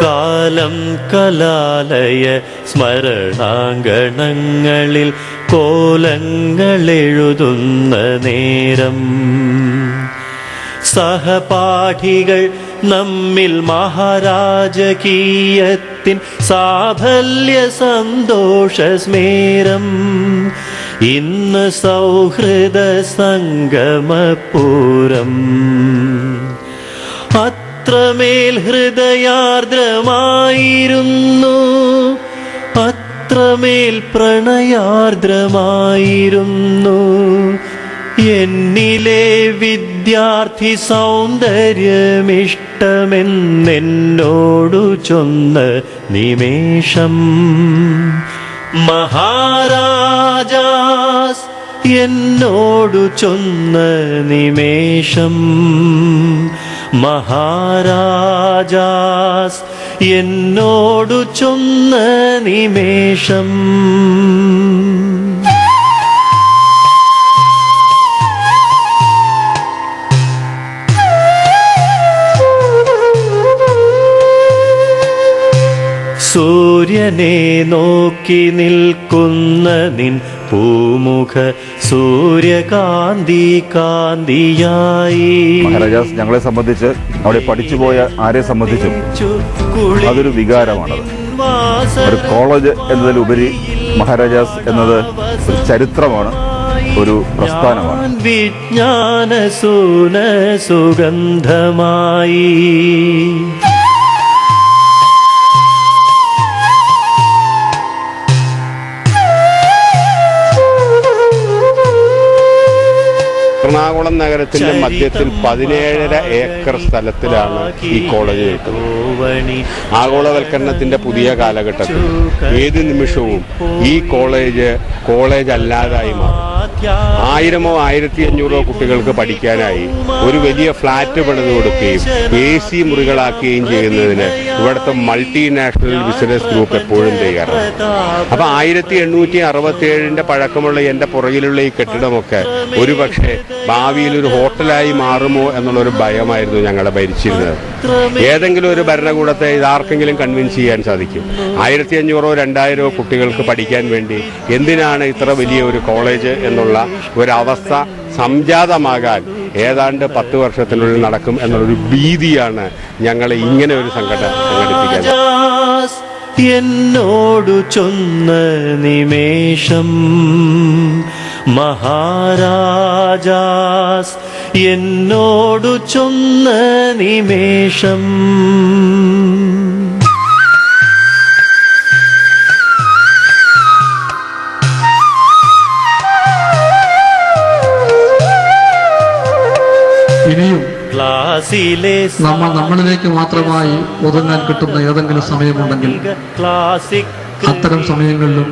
കാലം കലാലയ സ്മരണാങ്കണങ്ങളിൽ കോലങ്ങളെഴുതുന്ന നേരം സഹപാഠികൾ നമ്മിൽ മഹാരാജകീയത്തിൻ സാഫല്യ സന്തോഷസ്മേരം ഇന്ന് സൗഹൃദ സംഗമപൂരം അത്രമേൽ ഹൃദയാർദ്രമായിരുന്നു, അത്രമേൽ പ്രണയാർദ്രമായിരുന്നു എന്നിലെ വിദ്യാർത്ഥി സൗന്ദര്യമിഷ്ടമെന്നോടു ചൊന്ന നിമേഷം. മഹാരാജാസ് എന്നോടു ചൊന്ന നിമേഷം, മഹാരാജാസ് എന്നോടു ചൊന്ന നിമേഷം. സൂര്യനെ നോക്കി നിൽക്കുന്ന നിൻ പൂമുഖ സൂര്യകാന്തി കാന്തിയായി. മഹാരാജാസ് ഞങ്ങളെ സംബന്ധിച്ച്, അവിടെ പഠിച്ചുപോയ ആരെ സംബന്ധിച്ചും അതൊരു വികാരമാണത്. ഒരു കോളേജ് എന്നതിലുപരി മഹാരാജാസ് എന്നത് ഒരു ചരിത്രമാണ്, ഒരു പ്രസ്ഥാനമാണ്. വിജ്ഞാന സൂന സുഗന്ധമായി എറണാകുളം നഗരത്തിന്റെ മധ്യത്തിൽ 17.5 ഏക്കർ സ്ഥലത്തിലാണ് ഈ കോളേജ് നിൽക്കുന്നത്. ആഗോളവൽക്കരണത്തിന്റെ പുതിയ കാലഘട്ടത്തിൽ ഏത് നിമിഷവും ഈ കോളേജ് അല്ലാതായി മാറും. 1000-ഓ 1500-ഓ കുട്ടികൾക്ക് പഠിക്കാനായി ഒരു വലിയ ഫ്ലാറ്റ് പണിത് കൊടുക്കുകയും AC മുറികളാക്കുകയും ചെയ്യുന്നതിന് ഇവിടുത്തെ മൾട്ടിനാഷണൽ ബിസിനസ് ഗ്രൂപ്പ് എപ്പോഴും തയ്യാറാണ്. അപ്പൊ 1867 പഴക്കമുള്ള എന്റെ പുറകിലുള്ള ഈ കെട്ടിടമൊക്കെ ഒരുപക്ഷെ ഭാവിയിൽ ഒരു ഹോട്ടലായി മാറുമോ എന്നുള്ളൊരു ഭയമായിരുന്നു ഞങ്ങളെ ഭരിച്ചിരുന്നത്. ഏതെങ്കിലും ഒരു ഭരണകൂടത്തെ ഇതാർക്കെങ്കിലും കൺവിൻസ് ചെയ്യാൻ സാധിക്കും. 1500-ഓ 2000-ഓ കുട്ടികൾക്ക് പഠിക്കാൻ വേണ്ടി എന്തിനാണ് ഇത്ര വലിയ ഒരു കോളേജ് എന്നുള്ള ഒരവസ്ഥ സംജാതമാകാൻ ഏതാണ്ട് 10 വർഷത്തിനുള്ളിൽ നടക്കും എന്നുള്ളൊരു ഭീതിയാണ് ഞങ്ങളെ ഇങ്ങനെ ഒരു സംഘടിപ്പിക്കാൻ. എന്നോടു ചൊന്ന നിമേഷം, മഹാരാജാസ് എന്നോടു ചൊന്ന നിമേഷം. ഇനിയും നമ്മളിലേക്ക് മാത്രമായി ഒതുങ്ങാൻ കിട്ടുന്ന ഏതെങ്കിലും സമയമുണ്ടെങ്കിൽ അത്തരം സമയങ്ങളിലും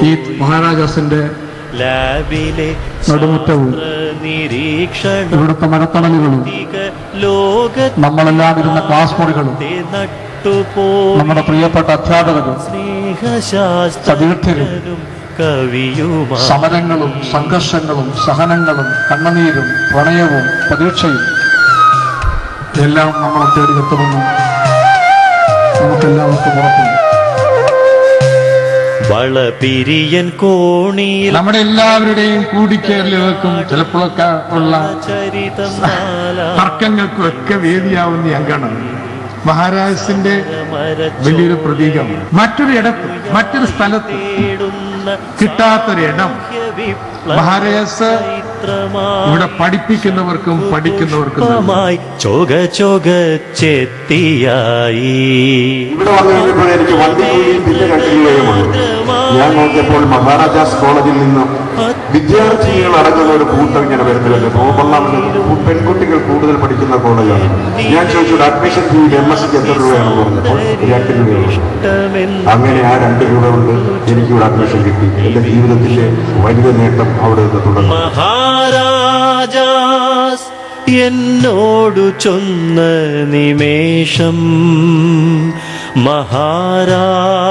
ഈ മഹാരാജാസിന്റെ നടുമുറ്റവും ഇവിടുത്തെ മരത്തണലുകളും നമ്മളെല്ലാം ഇരുന്ന ക്ലാസ് മുറികളും നമ്മുടെ പ്രിയപ്പെട്ട അധ്യാപകരും സതീർത്ഥരും സമരങ്ങളും സംഘർഷങ്ങളും സഹനങ്ങളും കണ്ണുനീരും പ്രണയവും പ്രതീക്ഷയും എല്ലാം നമ്മളെ തേടിയെത്തുമെന്നും നമുക്കെല്ലാവർക്കും ഉറപ്പുണ്ട്. വളപിരിയൻ കോണിയിൽ നമ്മുടെ എല്ലാവരുടെയും കൂടിച്ചേരലുകൾക്കും ചിലപ്പോഴൊക്കെ ഉള്ള തർക്കങ്ങൾക്കും ഒക്കെ വേദിയാവുന്ന അംഗമാണ് മഹാരാജാസിന്റെ വലിയൊരു പ്രതീകമാണ്. മറ്റൊരു സ്ഥലത്ത് കിട്ടാത്തൊരിടം മഹാരാജാസ് ഇവിടെ പഠിപ്പിക്കുന്നവർക്കും പഠിക്കുന്നവർക്കും ചെത്തിയായി. ഇവിടെ വന്നു കഴിഞ്ഞപ്പോൾ എനിക്ക് വണ്ടിക്കൂലിയും ബില്ല് 2 രൂപയുമുള്ളൂ. ഞാൻ നോക്കിയപ്പോൾ മഹാരാജാസ് കോളേജിൽ നിന്നും വിദ്യാർത്ഥികൾ അടങ്ങുന്ന ഒരു കൂട്ടം ഇങ്ങനെ വരുന്നില്ല. തോമ്പള്ളം പെൺകുട്ടികൾ കൂടുതൽ പഠിക്കുന്ന കോളേജാണ്. ഞാൻ ചോദിച്ചു അഡ്മിഷൻ ഫീ MSc എത്ര രൂപയാണെന്ന് പറഞ്ഞപ്പോൾ 2 രൂപയുള്ളൂ. അങ്ങനെ ആ 2 രൂപ കൊണ്ട് എനിക്കിവിടെ അഡ്മിഷൻ കിട്ടി. എന്റെ ജീവിതത്തിന്റെ വലിയ നേട്ടം അവിടെ നിന്ന് തുടങ്ങി. മഹാരാജാസ് എന്നോടു ചൊന്ന നിമേഷം, മഹാരാജാസ്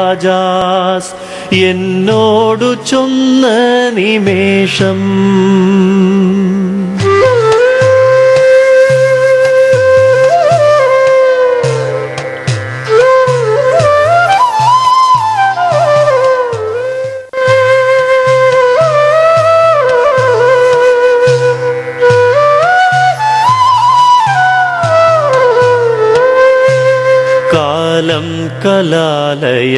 എന്നോടു ചൊന്ന നിമേഷം. കലാലയ